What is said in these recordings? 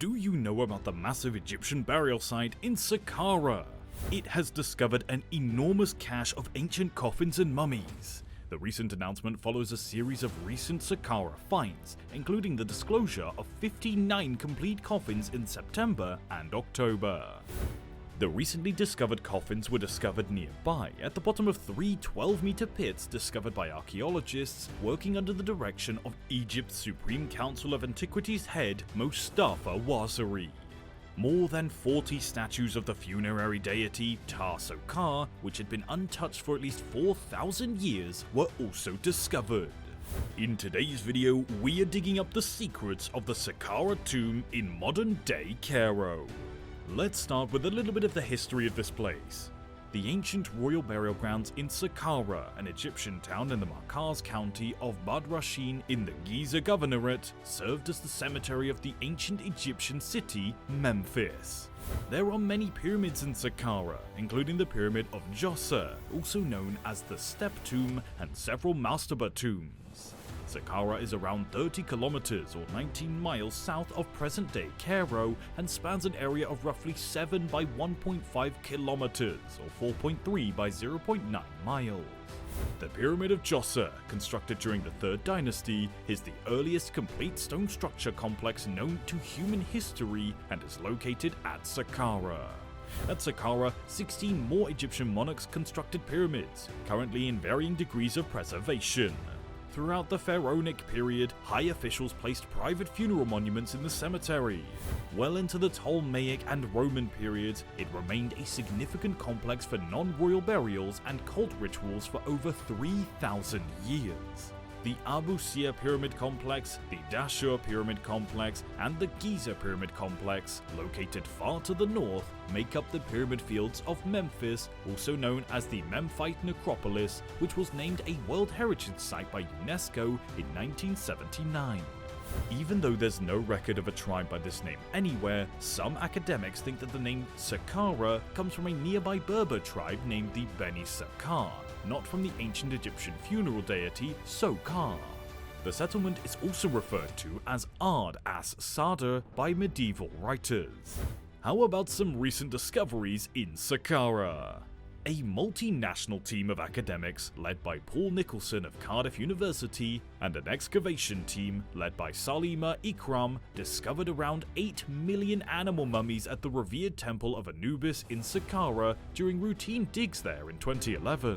Do you know about the massive Egyptian burial site in Saqqara? It has discovered an enormous cache of ancient coffins and mummies. The recent announcement follows a series of recent Saqqara finds, including the disclosure of 59 complete coffins in September and October. The recently discovered coffins were discovered nearby at the bottom of three 12-meter pits discovered by archaeologists working under the direction of Egypt's Supreme Council of Antiquities head Mustafa Wasari. More than 40 statues of the funerary deity Saqqara, which had been untouched for at least 4,000 years, were also discovered. In today's video, we are digging up the secrets of the Saqqara Tomb in modern-day Cairo. Let's start with a little bit of the history of this place. The ancient royal burial grounds in Saqqara, an Egyptian town in the Markaz county of Badrashin in the Djoser governorate, served as the cemetery of the ancient Egyptian city, Memphis. There are many pyramids in Saqqara, including the pyramid of Djoser, also known as the Step Tomb, and several mastaba tombs. Saqqara is around 30 kilometers or 19 miles south of present-day Cairo and spans an area of roughly 7 by 1.5 kilometers or 4.3 by 0.9 miles. The Pyramid of Djoser, constructed during the Third Dynasty, is the earliest complete stone structure complex known to human history and is located at Saqqara. At Saqqara, 16 more Egyptian monarchs constructed pyramids, currently in varying degrees of preservation. Throughout the pharaonic period, high officials placed private funeral monuments in the cemetery. Well into the Ptolemaic and Roman periods, it remained a significant complex for non-royal burials and cult rituals for over 3,000 years. The Abu Sir Pyramid Complex, the Djoser Pyramid Complex, and the Giza Pyramid Complex, located far to the north, make up the pyramid fields of Memphis, also known as the Memphite necropolis, which was named a World Heritage Site by UNESCO in 1979. Even though there's no record of a tribe by this name anywhere, some academics think that the name Saqqara comes from a nearby Berber tribe named the Beni Saqqar, not from the ancient Egyptian funeral deity Sokar. The settlement is also referred to as Ard as Sadr by medieval writers. How about some recent discoveries in Saqqara? A multinational team of academics led by Paul Nicholson of Cardiff University and an excavation team led by Salima Ikram discovered around 8 million animal mummies at the revered temple of Anubis in Saqqara during routine digs there in 2011.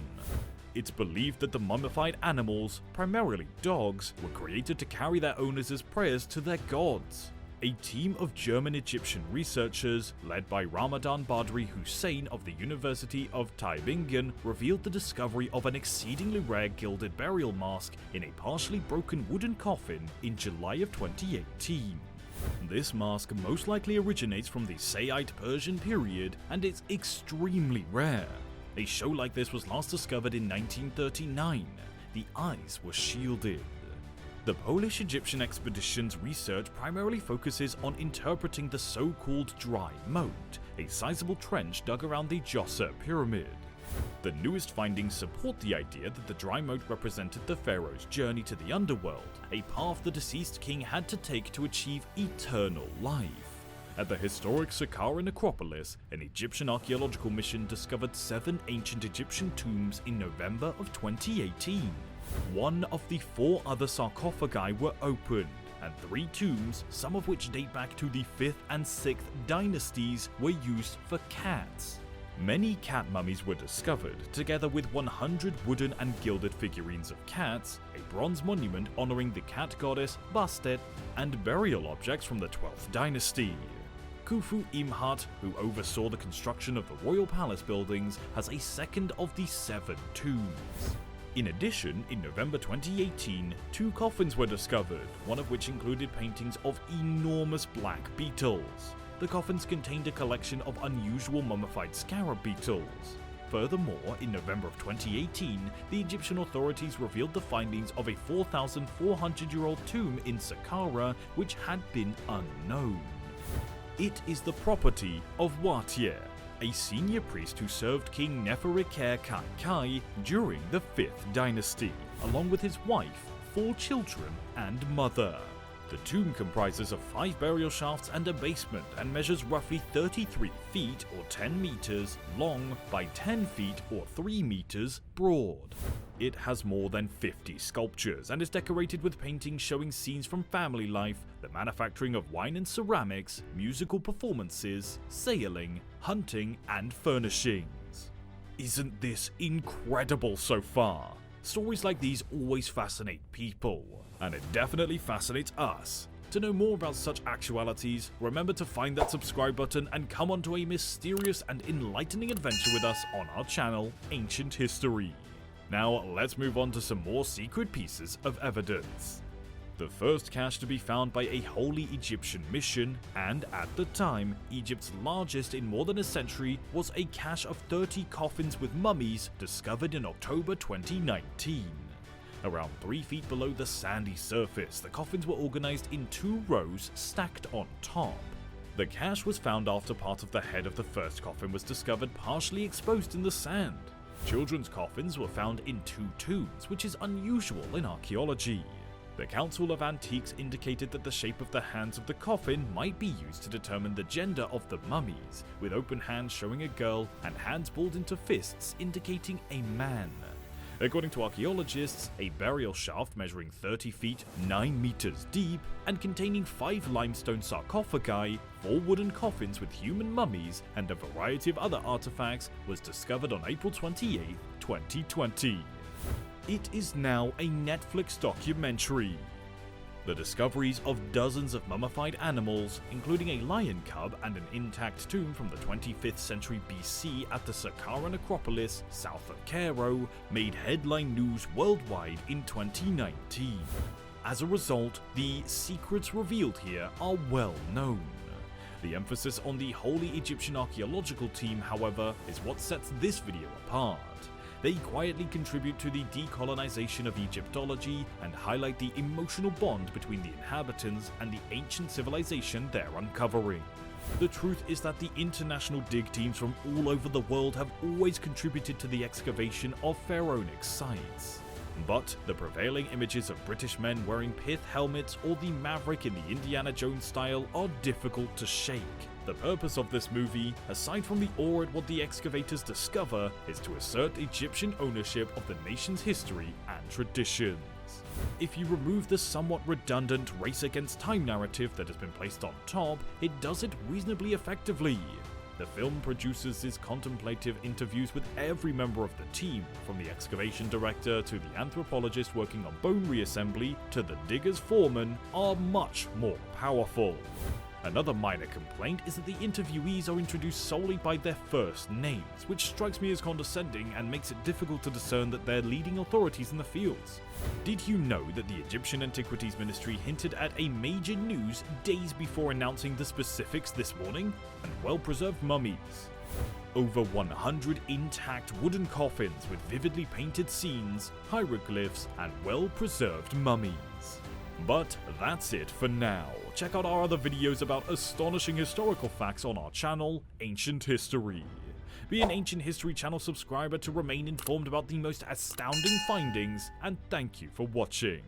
It's believed that the mummified animals, primarily dogs, were created to carry their owners' prayers to their gods. A team of German-Egyptian researchers, led by Ramadan Badri Hussein of the University of Tübingen, revealed the discovery of an exceedingly rare gilded burial mask in a partially broken wooden coffin in July of 2018. This mask most likely originates from the Sayyid Persian period and is extremely rare. A show like this was last discovered in 1939. The eyes were shielded. The Polish-Egyptian expedition's research primarily focuses on interpreting the so-called dry moat, a sizable trench dug around the Djoser pyramid. The newest findings support the idea that the dry moat represented the pharaoh's journey to the underworld, a path the deceased king had to take to achieve eternal life. At the historic Saqqara necropolis, an Egyptian archaeological mission discovered 7 ancient Egyptian tombs in November of 2018. One of the 4 other sarcophagi were opened, and 3 tombs, some of which date back to the 5th and 6th dynasties, were used for cats. Many cat mummies were discovered, together with 100 wooden and gilded figurines of cats, a bronze monument honoring the cat goddess Bastet, and burial objects from the 12th dynasty. Khufu Imhat, who oversaw the construction of the royal palace buildings, has a second of the 7 tombs. In addition, in November 2018, 2 coffins were discovered, one of which included paintings of enormous black beetles. The coffins contained a collection of unusual mummified scarab beetles. Furthermore, in November of 2018, the Egyptian authorities revealed the findings of a 4,400-year-old tomb in Saqqara which had been unknown. It is the property of Watier, a senior priest who served King Neferikare Kai during the 5th dynasty, along with his wife, 4 children, and mother. The tomb comprises of 5 burial shafts and a basement and measures roughly 33 feet or 10 meters long by 10 feet or 3 meters broad. It has more than 50 sculptures and is decorated with paintings showing scenes from family life, the manufacturing of wine and ceramics, musical performances, sailing, hunting, and furnishings. Isn't this incredible so far? Stories like these always fascinate people, and it definitely fascinates us. To know more about such actualities, remember to find that subscribe button and come onto a mysterious and enlightening adventure with us on our channel, Ancient History. Now let's move on to some more secret pieces of evidence. The first cache to be found by a holy Egyptian mission, and at the time, Egypt's largest in more than a century, was a cache of 30 coffins with mummies discovered in October 2019. Around 3 feet below the sandy surface, the coffins were organized in 2 rows stacked on top. The cache was found after part of the head of the first coffin was discovered partially exposed in the sand. Children's coffins were found in 2 tombs, which is unusual in archaeology. The Council of Antiques indicated that the shape of the hands of the coffin might be used to determine the gender of the mummies, with open hands showing a girl and hands balled into fists indicating a man. According to archaeologists, a burial shaft measuring 30 feet, 9 meters deep, and containing 5 limestone sarcophagi, 4 wooden coffins with human mummies, and a variety of other artifacts was discovered on April 28, 2020. It is now a Netflix documentary. The discoveries of dozens of mummified animals, including a lion cub and an intact tomb from the 25th century BC at the Saqqara necropolis south of Cairo, made headline news worldwide in 2019. As a result, the secrets revealed here are well known. The emphasis on the Holy Egyptian Archaeological Team, however, is what sets this video apart. They quietly contribute to the decolonization of Egyptology and highlight the emotional bond between the inhabitants and the ancient civilization they're uncovering. The truth is that the international dig teams from all over the world have always contributed to the excavation of pharaonic sites. But the prevailing images of British men wearing pith helmets or the maverick in the Indiana Jones style are difficult to shake. The purpose of this movie, aside from the awe at what the excavators discover, is to assert Egyptian ownership of the nation's history and traditions. If you remove the somewhat redundant race against time narrative that has been placed on top, it does it reasonably effectively. The film produces his contemplative interviews with every member of the team, from the excavation director to the anthropologist working on bone reassembly to the digger's foreman, are much more powerful. Another minor complaint is that the interviewees are introduced solely by their first names, which strikes me as condescending and makes it difficult to discern that they're leading authorities in the fields. Did you know that the Egyptian Antiquities Ministry hinted at a major news days before announcing the specifics this morning? And well-preserved mummies. Over 100 intact wooden coffins with vividly painted scenes, hieroglyphs, and well-preserved mummies. But that's it for now. Check out our other videos about astonishing historical facts on our channel, Ancient History. Be an Ancient History channel subscriber to remain informed about the most astounding findings, and thank you for watching.